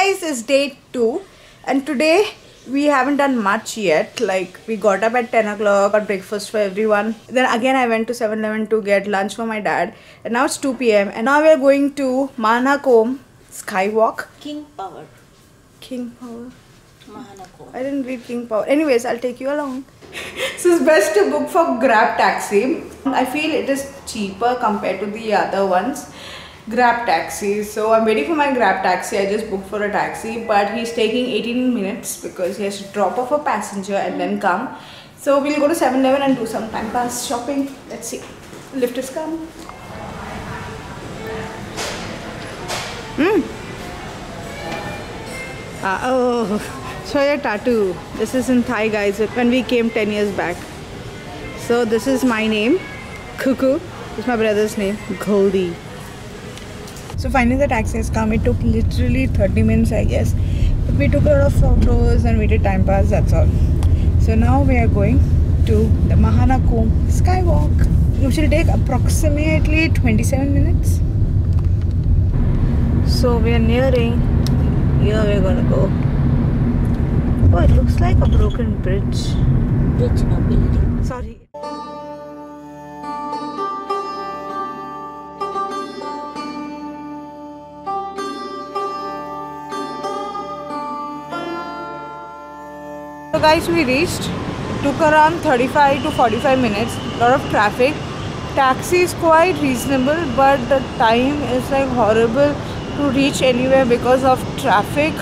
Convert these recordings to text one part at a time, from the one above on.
guys, it's day 2 and today we haven't done much yet. Like we got up at 10 o'clock, got breakfast for everyone. Then again I went to 7-Eleven to get lunch for my dad. And now it's 2 p.m. and now we are going to Mahanakom Skywalk. King Power. King Power? Mahanakom. I didn't read King Power. Anyways, I'll take you along. So it's best to book for Grab taxi. I feel it is cheaper compared to the other ones. Grab taxi. So I'm waiting for my Grab taxi. I just booked for a taxi, but he's taking 18 minutes because he has to drop off a passenger and then come. So we'll go to 7-Eleven and do some time pass shopping. Let's see. Lift has come. Oh, show your tattoo. This is in Thai, guys. When we came 10 years back. So this is my name, Kuku. This is my brother's name, Goldie. So finally the taxi has come. It took literally 30 minutes, I guess. But we took a lot of photos and we did time pass, that's all. So now we are going to the Mahanakom Skywalk, which will take approximately 27 minutes. So we are nearing. Here we're gonna go. Oh, it looks like a broken bridge. Bridge, no building. Sorry. So guys, we reached. It took around 35 to 45 minutes. A lot of traffic. Taxi is quite reasonable, but the time is like horrible to reach anywhere because of traffic.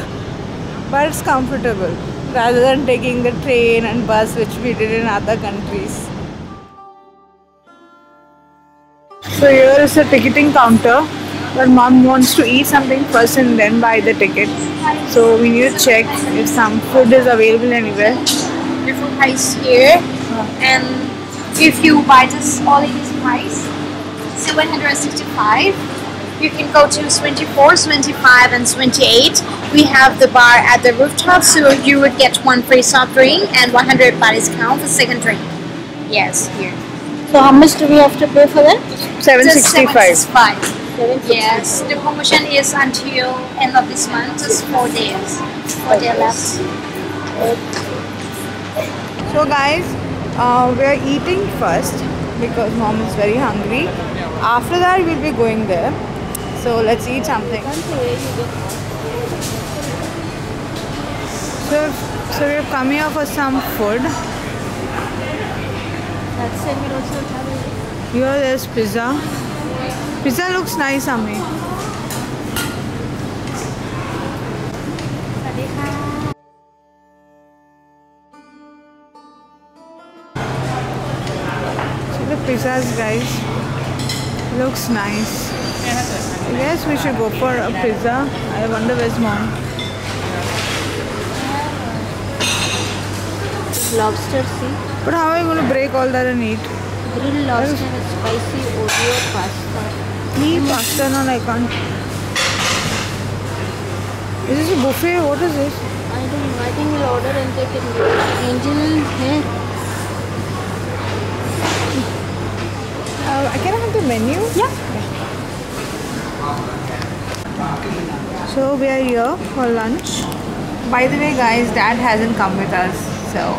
But it's comfortable rather than taking the train and bus, which we did in other countries. So here is the ticketing counter. But mom wants to eat something first and then buy the ticket. So we need to check if some food is available anywhere. The food price here, and if you buy this all in this price, 765. You can go to 24, 25, and 28. We have the bar at the rooftop, so you would get one free soft drink and 100 baht discount for second drink. Yes, here. So how much do we have to pay for that? 765. 765. Yes, the promotion is until end of this month, just 4 days. 4 days left. So guys, we are eating first because mom is very hungry. After that we'll be going there. So let's eat something. So we're coming here for some food. Here there's pizza. Pizza looks nice, Ami. See the pizzas, guys. Looks nice. I guess we should go for a pizza. I wonder where's mom. Lobster, see? But how are you going to break all that and eat? Grilled lobster and spicy Oreo pasta. Eat pasta, no, I can't. Is this a buffet? What is this? I don't know. I think we'll order and take it. Angel, hey. Can I have the menu? Yeah. So we are here for lunch. By the way, guys, dad hasn't come with us, so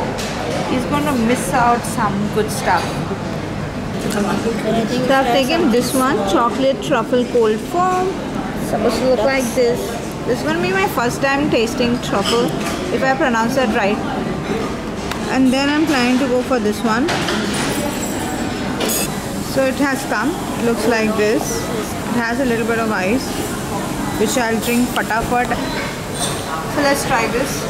he's going to miss out some good stuff. So I've taken this one, chocolate truffle cold foam. Supposed to look like this. This is going to be my first time tasting truffle, if I pronounce that right. And then I'm planning to go for this one. So it has come. It looks like this. It has a little bit of ice, which I'll drink fatafat. So let's try this.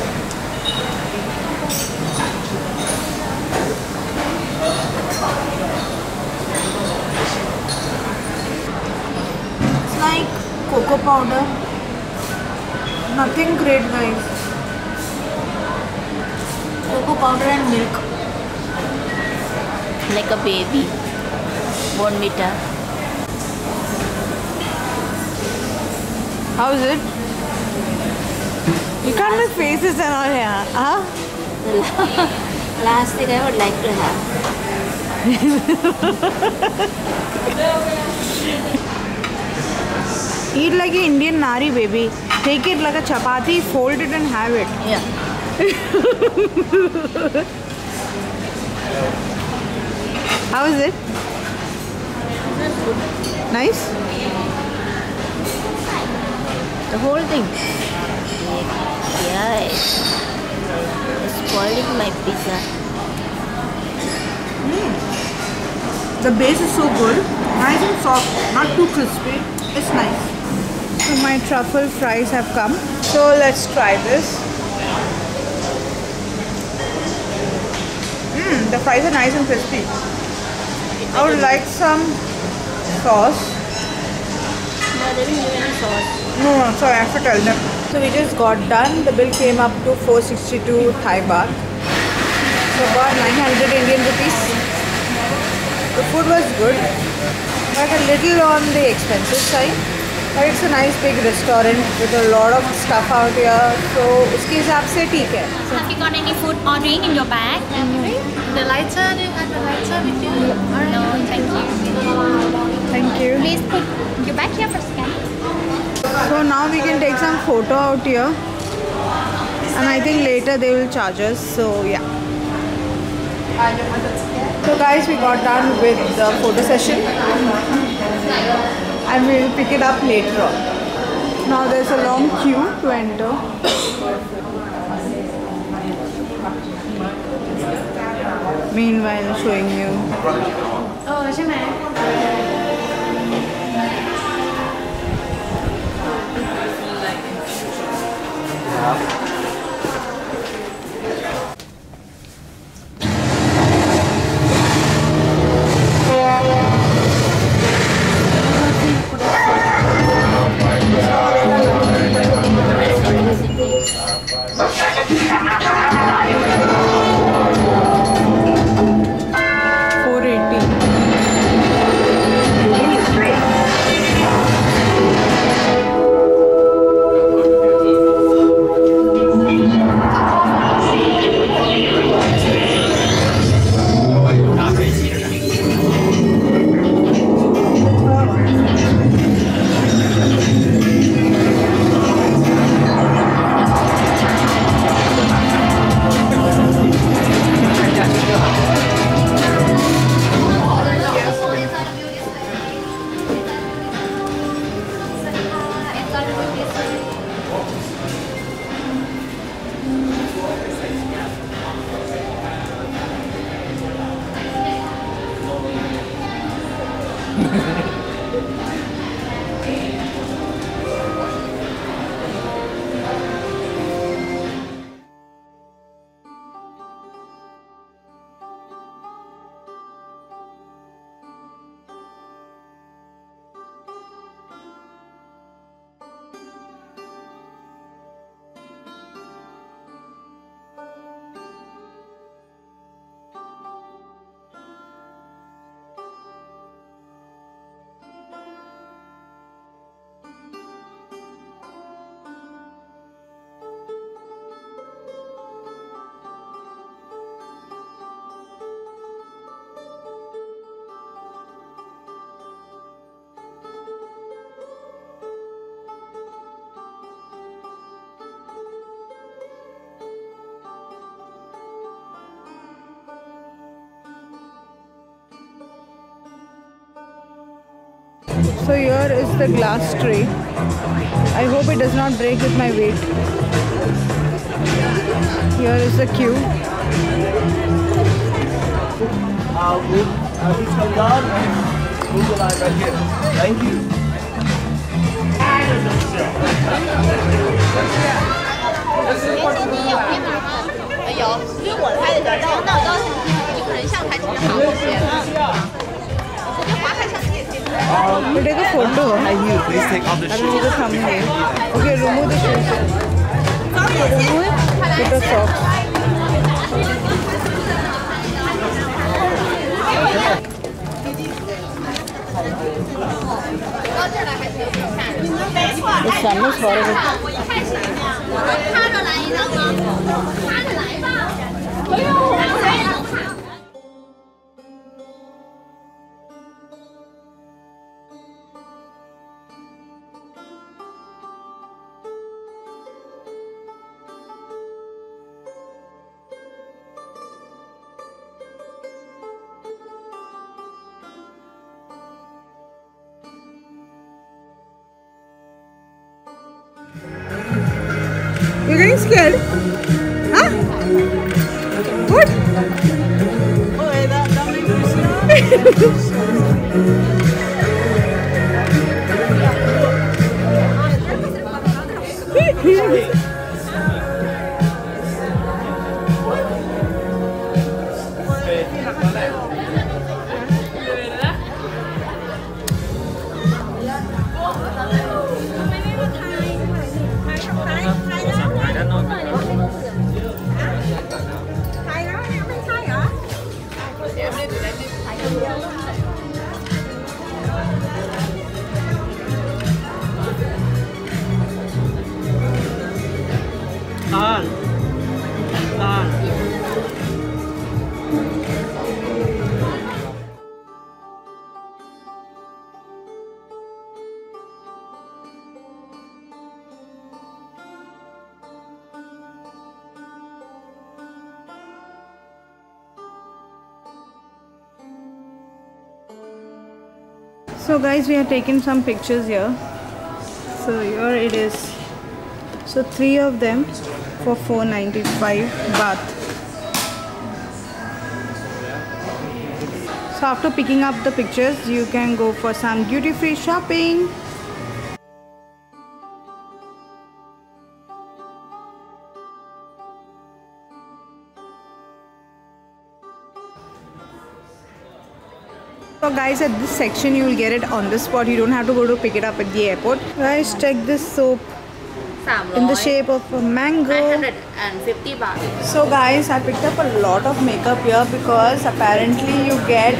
It's like cocoa powder. Nothing great, guys. Cocoa powder and milk. Like a baby. Bonvita. How is it? You can't make faces and all here, huh? Last thing I would like to have. Eat like an Indian nari, baby. Take it like a chapati, fold it and have it. Yeah. How is it? Nice? The whole thing. Yeah. It's spoiling my pizza. The base is so good. Nice and soft, not too crispy. It's nice. So my truffle fries have come. So let's try this. The fries are nice and crispy. I would like some sauce. No, they didn't give any sauce. No, sorry, I have to tell them. So we just got done. The bill came up to 462 Thai baht. So about 900 Indian rupees. The food was good, but a little on the expensive side. But it's a nice big restaurant with a lot of stuff out here. So उसके हिसाब से ठीक है. Have you got any food ordering in your bag? The lighter, do you have the lighter with you? No, thank you. Thank you. Please put your bag here for scanning. So now we can take some photo out here, and I think later they will charge us. So yeah. So guys, we got done with the photo session, and we will pick it up later on. Now there's a long queue to enter. Meanwhile, showing you. Oh, ใช่ไหม So here is the glass tray. I hope it does not break with my weight. Here is the queue. Thank you. 有，因为我拍的比较高，那我高兴，你可能上台比较好一些。我就滑开相机也可以。 We'll take a photo. Please take off the I will do the thumbnail. Okay, remove the shoes. Remove it. Put the socks. The sun is horrible. 趴着来一张吗？趴着来吧。哎呦！ So You're getting scared? Huh? What? Oh, that makes me So guys, we have taken some pictures here. So here it is. So 3 of them for 495 baht. So after picking up the pictures, you can go for some duty-free shopping. So guys, at this section you will get it on the spot. You don't have to go to pick it up at the airport. Guys, check this soap in the shape of a mango. 950 baht. So guys, I picked up a lot of makeup here because apparently you get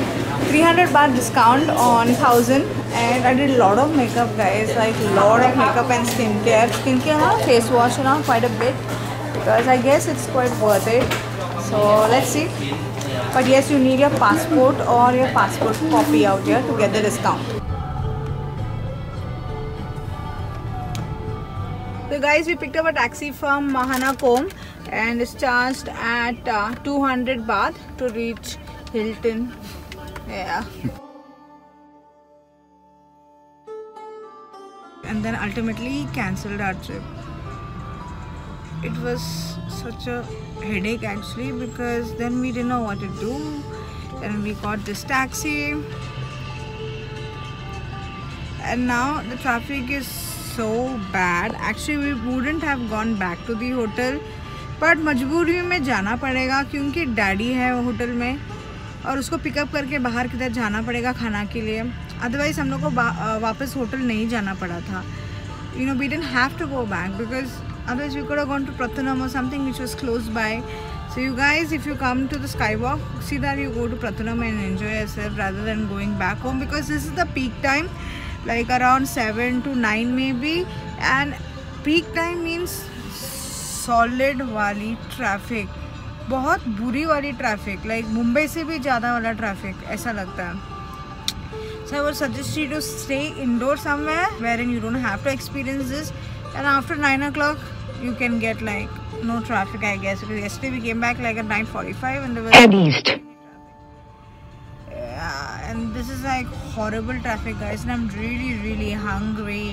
300 baht discount on 1000, and I did a lot of makeup guys, like a lot of makeup and skincare. Skincare, face wash quite a bit because I guess it's quite worth it. So let's see. But yes, you need your passport or your passport copy out here to get the discount. So guys, we picked up a taxi from Mahanakom and it's charged at 200 baht to reach Hilton. Yeah. And then ultimately cancelled our trip. It was such a headache actually because then we didn't know what to do, and we got this taxi, and now the traffic is so bad. Actually we wouldn't have gone back to the hotel, but मजबूरी में जाना पड़ेगा क्योंकि daddy है hotel में और उसको pickup करके बाहर किधर जाना पड़ेगा खाना के लिए. अदरवाइज हम लोग को वापस होटल नहीं जाना पड़ा था. You know, we didn't have to go back because otherwise we could have gone to Pratunam or something which was close by. So you guys, if you come to the Skywalk, see that you go to Pratunam and enjoy yourself rather than going back home, because this is the peak time, like around 7 to 9 maybe, and peak time means solid wali traffic, बहुत बुरी वाली traffic, like Mumbai से भी ज़्यादा वाला traffic ऐसा लगता है. So I would suggest you to stay indoors somewhere wherein you don't have to experience this, and after 9 o'clock you can get like no traffic, I guess, because yesterday we came back like at 9:45 and there was head east. Yeah, and this is like horrible traffic guys, and I'm really hungry.